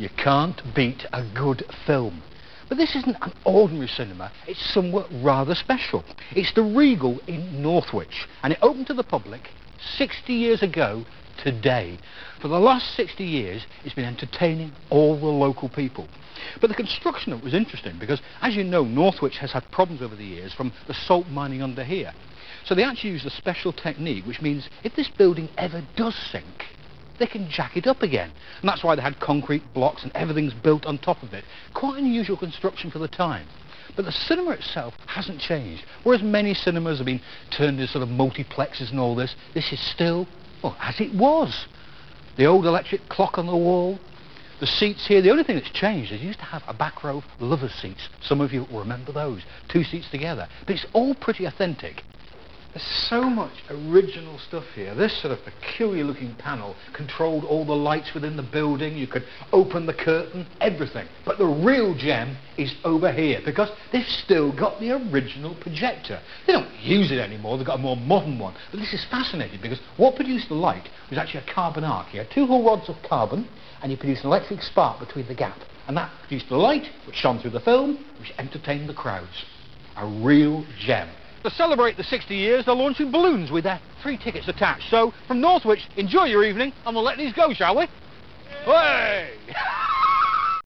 You can't beat a good film. But this isn't an ordinary cinema, it's somewhat rather special. It's the Regal in Northwich, and it opened to the public 60 years ago today. For the last 60 years, it's been entertaining all the local people. But the construction of it was interesting because, as you know, Northwich has had problems over the years from the salt mining under here. So they actually used a special technique, which means if this building ever does sink, they can jack it up again. And that's why they had concrete blocks and everything's built on top of it. Quite an unusual construction for the time. But the cinema itself hasn't changed. Whereas many cinemas have been turned into sort of multiplexes and all this, this is still, well, as it was. The old electric clock on the wall, the seats here, the only thing that's changed is you used to have a back row lovers seats. Some of you will remember those, 2 seats together. But it's all pretty authentic. There's so much original stuff here. This sort of peculiar looking panel controlled all the lights within the building. You could open the curtain, everything. But the real gem is over here because they've still got the original projector. They don't use it anymore, they've got a more modern one. But this is fascinating because what produced the light was actually a carbon arc. You had 2 whole rods of carbon and you produced an electric spark between the gap. And that produced the light which shone through the film, which entertained the crowds. A real gem. To celebrate the 60 years, they're launching balloons with their 3 tickets attached. So, from Northwich, enjoy your evening, and we'll let these go, shall we? Hey!